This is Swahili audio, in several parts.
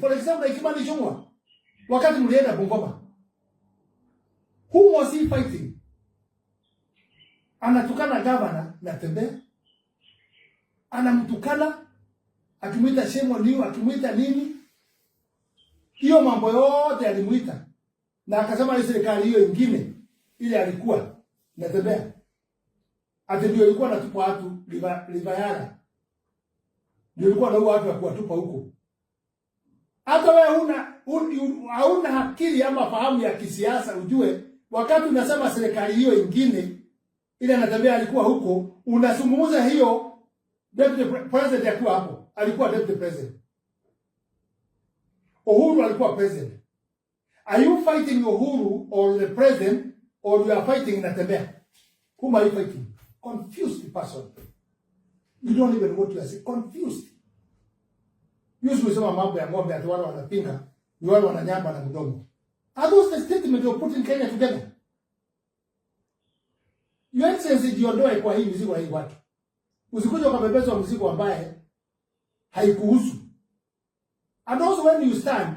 For example, Kimani Ichung'wah, wakati mlienda Bungoma, who was he fighting? Anatukana governor Natembeya, anamtukana akimuita shemo niu, akimuita nini. Hiyo mambo yote alimuita, na akasema ile serikali hiyo nyingine ile alikuwa Natembeya ati ndio ilikuwa natupa watu Livayala, ndio ilikuwa na watu wa kuwatupa huko. Hata wewe hauna akili ama fahamu ya kisiasa ujue, wakati unasema serikali hiyo nyingine ile Natembeya alikuwa huko, unazungumza hiyo deputy president alikuwa hapo, alikuwa deputy president. Uhuru alikuwa president. Are you fighting Uhuru or the president, or you are fighting Natembeya? Whom are you fighting? Confused person. You don't even know what you are saying. Confused. Yusu kusema mambo ya ng'ombe ati wale wanapinga, ni wale wananyamba na mdomo. Are those the statements you're putting Kenya together? Your Excellency, jiondoe kwa hii mzigo hii watu. Usikuje ukabebezwa mzigo ambaye haikuhusu. And also when you stand,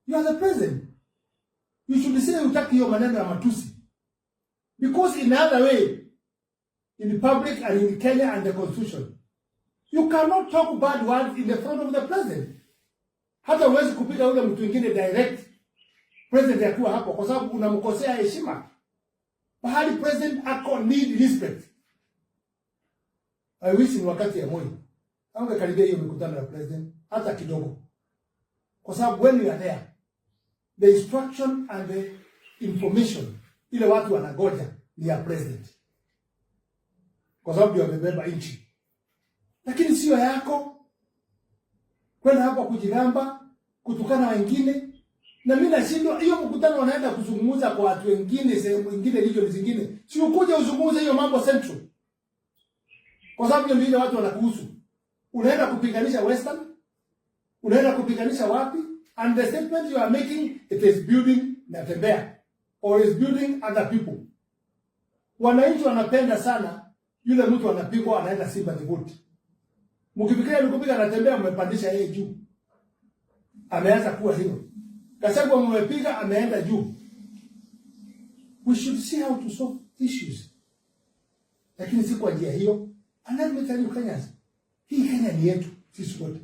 you are the president. You should say utaki hiyo maneno ya matusi. Because in another way, in the public and in Kenya and the constitution, you cannot talk bad words in the front of the president. Hata uwezi kupiga ule mtu mwingine direct president akiwa hapo, kwa sababu unamkosea heshima. Bahali president ako need respect. I wish ni wakati ya Moi anga karibia hiyo mikutano ya president hata kidogo, kwa sababu when you are there, the instruction and the information ile watu wanagoja ni ya president, kwa sababu ndio amebeba nchi. Lakini sio yako kwenda hapo kujigamba, kutukana wengine. Na mimi nashindwa hiyo mkutano wanaenda kuzungumza kwa watu wengine, sehemu nyingine, region zingine. Si ukuje uzungumze hiyo mambo central, kwa sababu ndio watu wanakuhusu. Unaenda kupiganisha Western, unaenda kupiganisha wapi? And the statement you are making, it is building Natembeya or is building other people. Wananchi wanapenda sana yule mtu anapigwa anaenda Simba the vote. Mkifikiria nikupiga Natembeya mmepandisha yeye juu, ameanza kuwa hilo. Kasagwa mmepiga ameenda juu. We should see how to solve issues. Lakini si kwa njia hiyo. Anadmitali Kenyans. Hii Kenya ni yetu sisi wote.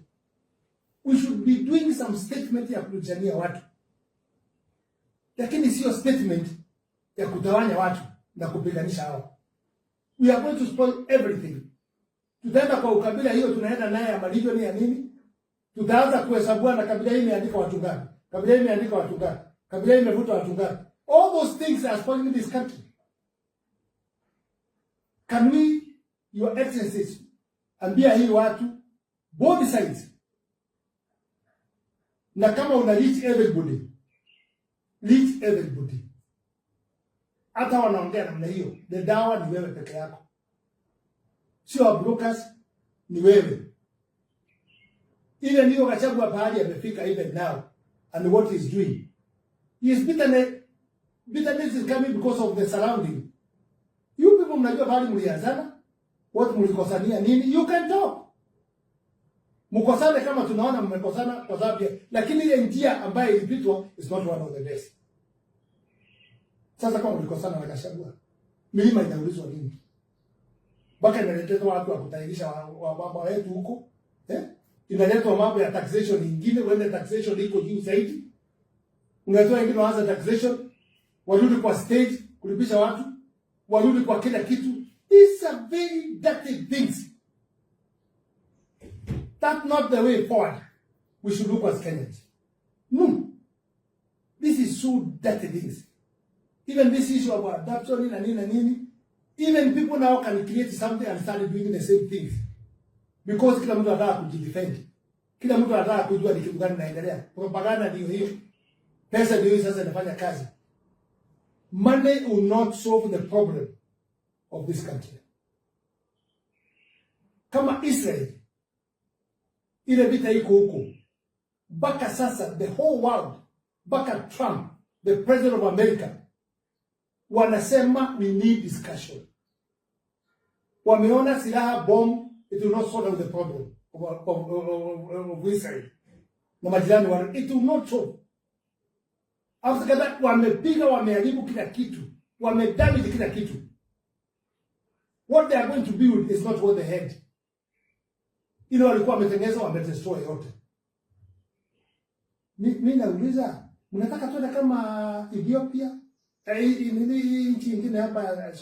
We should be doing some statement ya kujania watu. Lakini sio statement ya kutawanya watu na kupiganisha hao. We are going to spoil everything. Tutaenda kwa ukabila hiyo tunaenda naye ya religion ya nini? Tutaanza kuhesabu na kabila hii imeandika watu ngapi? Kabila hii imeandika watu ngapi? Kabila hii imevuta watu ngapi? All those things are spoiling this country. Can we, Your Excellencies, ambia hii watu both sides, na kama una reach everybody, reach everybody. Hata wanaongea namna hiyo, the dawa ni wewe peke yako, sio brokers, ni wewe. Ile ndio Gachagua pahali amefika even now, and what he's doing. He is bitterness is coming because of the surrounding. You people mnajua pahali mlianzana, what mlikosania nini, you can talk. Mkosane kama tunaona mmekosana kwa sababu, lakini ile njia ambayo ilipitwa is not one of the best. Sasa kama mlikosana na Gachagua, milima inaulizwa nini? Baka inaletwa watu wa kutairisha wa mambo yetu huko, inaletwa mambo ya taxation nyingine, wende taxation iko juu zaidi. Unatoa wengine waanza taxation, warudi kwa stage kulipisha watu, warudi kwa kila kitu. These are very dirty things. That's not the way forward we should look as Kenyans. No. This is so dirty things. Even this issue of adoption and nini. Even people now can create something and start doing the same things. Because kila mtu anataka kujidefend. Kila mtu anataka kujua ni kitu gani inaendelea. Propaganda ndio hiyo. Pesa ndio hiyo sasa inafanya kazi. Money will not solve the problem of this country. Kama Israel, ile vita iko huko. Baka sasa, the whole world, baka Trump, the president of America, wanasema we need discussion. Wameona silaha bomb, it will not solve the problem of Israel. na majirani wale, it will not show. After that wamepiga, wameharibu kila kitu, wamedamage kila kitu. What they are going to build is not what they had. Ile walikuwa wametengeneza, wamedestroy yote. Mimi nauliza, mnataka tuende kama Ethiopia? Nchi nyingine hapa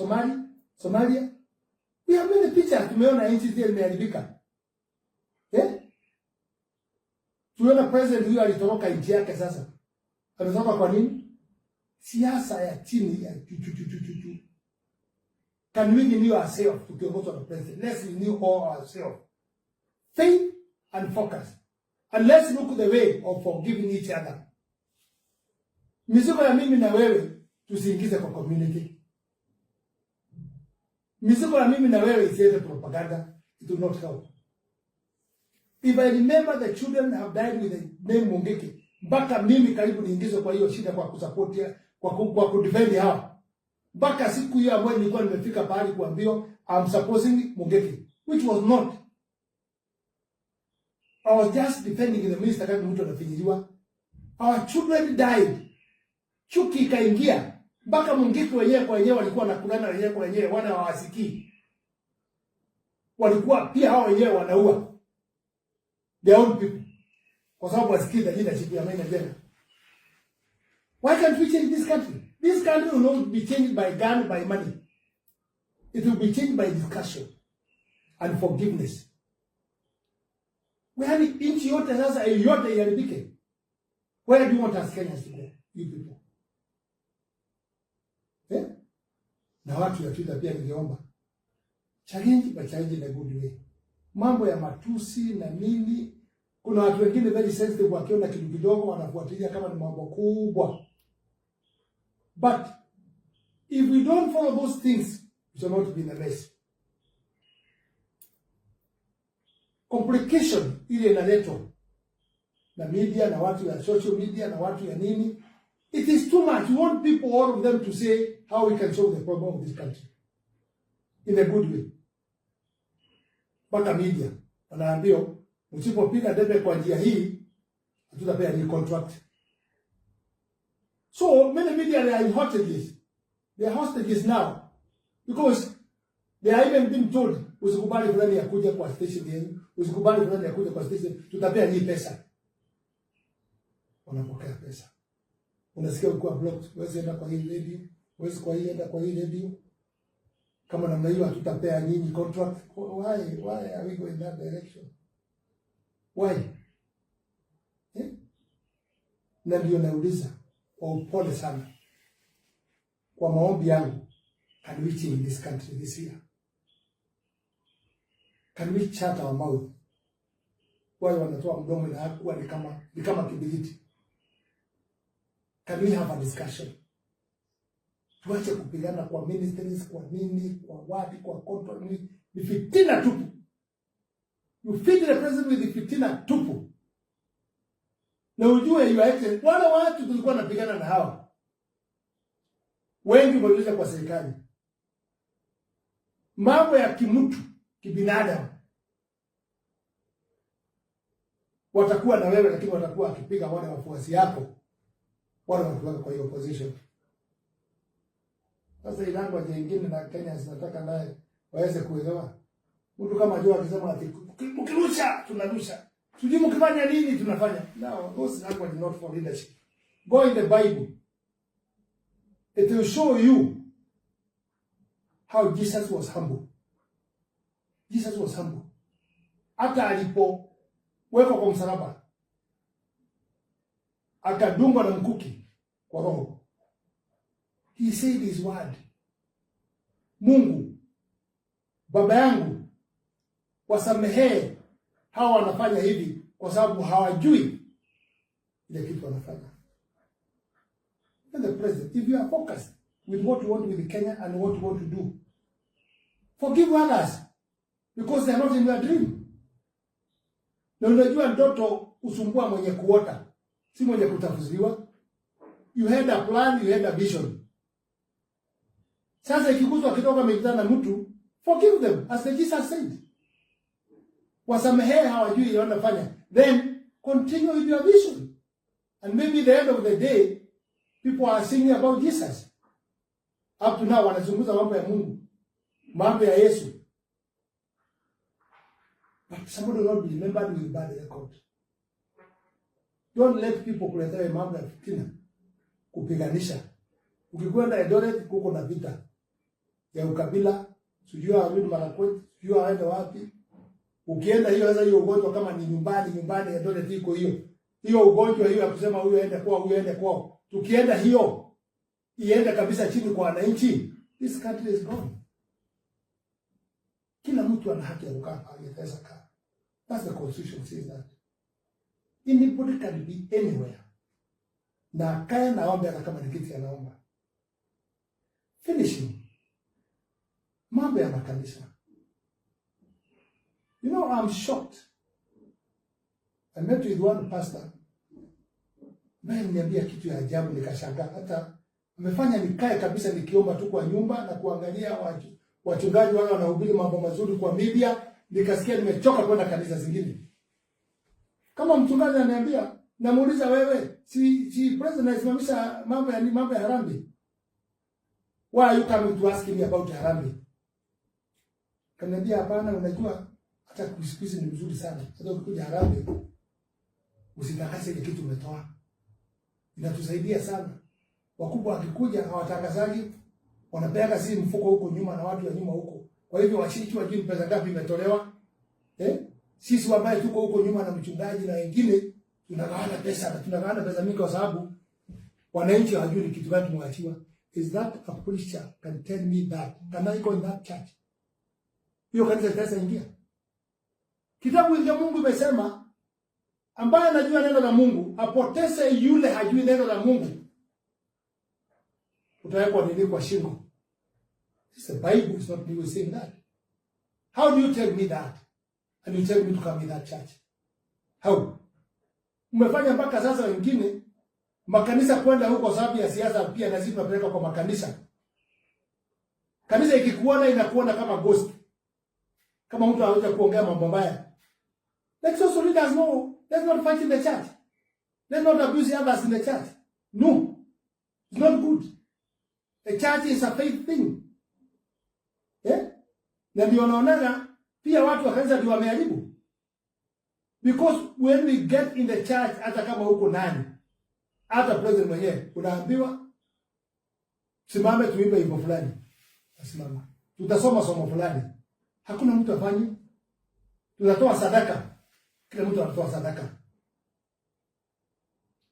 Somalia? We have many pictures, tumeona nchi zile zimeharibika. Tuliona president huyo alitoroka nchi yake sasa. Ametoka kwa nini? Siasa ya chini ya chuchu. Can we renew ourselves tukiongozwa na president? Let's renew all ourselves. Faith and focus. And let's look the way of forgiving each other. Mizigo ya mimi na wewe tusiingize kwa community. Mizigo ya mimi na wewe isiende propaganda. It will not help. If I remember the children have died with the name Mungiki, mpaka mimi karibu niingizwe kwa hiyo shida kwa kusupport kwa kudefend hao. Mpaka siku hiyo ambayo nilikuwa nimefika pahali kuambiwa I'm supposing Mungiki, which was not. I was just defending the minister kama mtu anafinyiliwa. Our children died. Chuki ikaingia. Mpaka Mungiki wenyewe kwa wenyewe walikuwa wanakulana wenyewe kwa wenyewe, wana hawasikii. Walikuwa pia hao wenyewe wanaua their own people. Kwa sababu wasikii the leadership ya main agenda. Why can't we change this country? This country will not be changed by gun, by money. It will be changed by discussion and forgiveness. Where inchi yote sasa yote iharibike. Where do you want us Kenyans to go? You people. Na watu ya Twitter pia ningeomba. Challenge by challenge in a good way. Mambo ya matusi na nini. Kuna watu wengine very sensitive wakiona kitu kidogo wanafuatilia kama ni mambo kubwa. But if we don't follow those things, we shall not be in a mess. Complication ile inaletwa na media na watu ya social media na watu ya nini. It is too much. We want people, all of them, to say how we can solve the problem of this country in a good way. Mpaka media wanaambiwa msipopiga debe kwa njia hii hatutapea ni contract. So many media they are in hostages. They are hostages now because they are even being told usikubali fulani yakuja kwa station yenu, usikubali fulani yakuja kwa station, tutapea hii pesa. Wanapokea pesa. Unasikia ulikuwa blocked, wewe enda kwa hii radio, wewe kwa hii enda kwa hii radio. Kama namna hiyo hatutapea nyinyi contract. Why are we going that direction? Why? Na ndio nauliza kwa upole sana. Kwa maombi yangu, can we change this country this year? Can we shut our mouth? Wao wanatoa mdomo na hakuwa ni kama kibiriti. Can we have a discussion? Tuache kupigana kwa ministries, kwa nini, kwa wapi, kwa contract, ni fitina tupu. You feed the president with the fitina tupu. Na ujue you are wale watu tulikuwa napigana na hawa. Wengi waliuliza kwa serikali. Mambo ya kimtu, kibinadamu. Watakuwa na wewe lakini watakuwa akipiga wale wafuasi yako. Wale watu kwa hiyo opposition. Sasa ilango nyingine na Kenya zinataka naye waweze kuelewa. Mtu kama Joe akisema ati mkirusha tunarusha. Sijui mkifanya nini tunafanya. No, those language is not for leadership. Go in the Bible. It will show you how Jesus was humble. Jesus was humble. Hata alipo weko kwa msalaba akadungwa na mkuki kwa roho. He said his word. Mungu, Baba yangu, wasamehee hawa wanafanya hivi kwa sababu hawajui ile kitu wanafanya. And the president, if you are focused with what you want with Kenya and what you want to do, forgive others because they are not in your dream. Na unajua ndoto usumbua mwenye kuota, si mwenye kutafsiriwa. You had a plan, you had a vision. Sasa ikikuzwa kidogo amekutana na mtu, forgive them as the Jesus said. Wasamehee hawajui wanafanya. Then continue with your vision. And maybe at the end of the day, people are singing about Jesus. Up to now, wanazungumza mambo ya Mungu, mambo ya Yesu. But somebody will not be remembered with bad record. Don't let people kuletea mambo ya fitina, kupiganisha. Ukikwenda Eldoret kuko na vita ya ukabila, sijui arudi Marakwet, sijui aende wapi. Ukienda hiyo sasa hiyo ugonjwa kama ni nyumbani Eldoret iko hiyo. Hiyo ugonjwa hiyo ya kusema huyu aende kwao. Tukienda hiyo iende kabisa chini kwa wananchi, this country is gone. Kila mtu ana haki ya kukaa pale pesa kaa. That's the constitution says that. Anybody can be anywhere. Na kaya naomba kama nikiti anaomba. Finishing. Mambo ya makanisa. You know, I'm shocked. I met with one pastor. Naye niambia kitu ya ajabu nikashangaa. Hata amefanya nikae kabisa nikiomba tu kwa nyumba na kuangalia wachungaji wale wanahubiri mambo mazuri kwa media, nikasikia nimechoka kwenda kanisa zingine. Kama mchungaji ananiambia, namuuliza wewe, si president anasimamisha mambo ya Harambee. Why are you coming to ask me about Harambee? Kaniambia hapana, unajua hata kusikizi ni mzuri sana. Hata ukikuja Harambee usitakase ile kitu umetoa. Inatusaidia sana. Wakubwa wakikuja hawatakazaji, wanapeaga si mfuko huko nyuma na watu wa nyuma huko. Kwa hivyo washiriki wajui pesa ngapi imetolewa. Sisi ambaye tuko huko nyuma na mchungaji na wengine tunagawana pesa mingi kwa sababu wananchi hawajui kitu gani tumwachiwa. Is that a preacher can tell me that? Can I go in that church? Hiyo kanisa pesa ingia. Kitabu cha Mungu imesema ambaye anajua neno la Mungu apoteze yule hajui neno la Mungu. Utawekwa nini kwa shingo? The Bible is not really saying that. How do you tell me that? And you tell me to come in that church? How? Umefanya mpaka sasa wengine makanisa kwenda huko sababu ya siasa pia na sisi tunapeleka kwa makanisa. Kanisa ikikuona inakuona kama ghost. Kama mtu anaweza kuongea mambo mbaya. Let's also leaders know. Let's not fight in the church. Let's not abuse others in the church. No. It's not good. The church is a faith thing. Na ndio naona pia watu wa kanisa ndio wameharibu. Because when we get in the church, hata kama huko nani, hata president mwenyewe, unaambiwa simame tuimbe wimbo fulani. Asimama. Tutasoma somo fulani. Hakuna mtu afanye. Tunatoa sadaka. Kila mtu anatoa sadaka.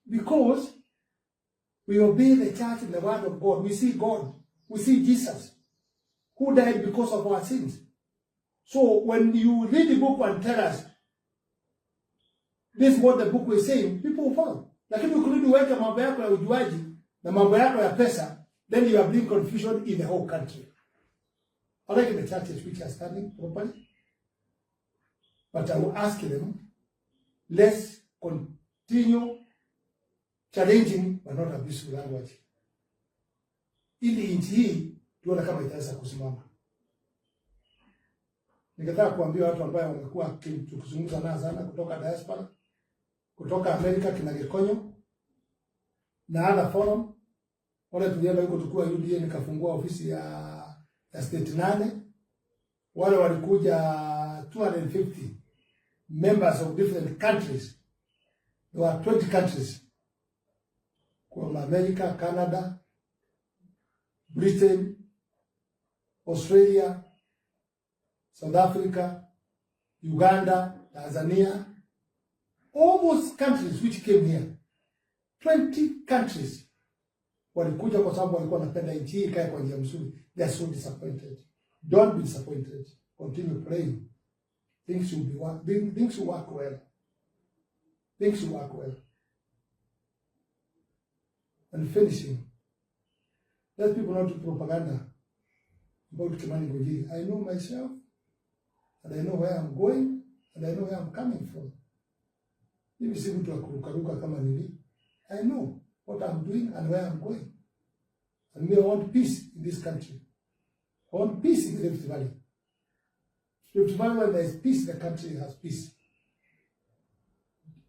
Because we obey the church and the word of God. We see God. We see Jesus, who died because of our sins. So when you read the book and tell us, this is what the book is saying, people will follow. Lakini ukirudi weka mambo yako ya ujuaji na mambo yako ya pesa, then you are bringing confusion in the whole country. I like the churches which are standing properly. But I will ask them, let's continue challenging but not abusing language. Ili nchi hii tuone kama itaweza kusimama. Ningetaka kuambia watu ambao wamekuwa tukizungumza nao sana kutoka diaspora, kutoka Amerika kina Gekonyo na other forum, wale tulienda huko tukua UDA nikafungua ofisi ya state 8. Wale walikuja 250 members of different countries. There were 20 countries. From America, Canada, Britain, Australia, South Africa, Uganda, Tanzania, all those countries which came here, 20 countries, walikuja kwa sababu walikuwa wanapenda nchi hii ikae kwa njia nzuri. They are so disappointed. Don't be disappointed. Continue praying. Things will work well. Things will work well. And finishing, let people not do propaganda about Kimani Ngujiri. I know myself, and I know where I'm going, and I know where I'm coming from. Mimi si mtu wa kurukaruka kama nini. I know what I'm doing and where I'm going. And me, I want peace in this country. I want peace in the Rift Valley. Rift Valley, when there is peace, the country has peace.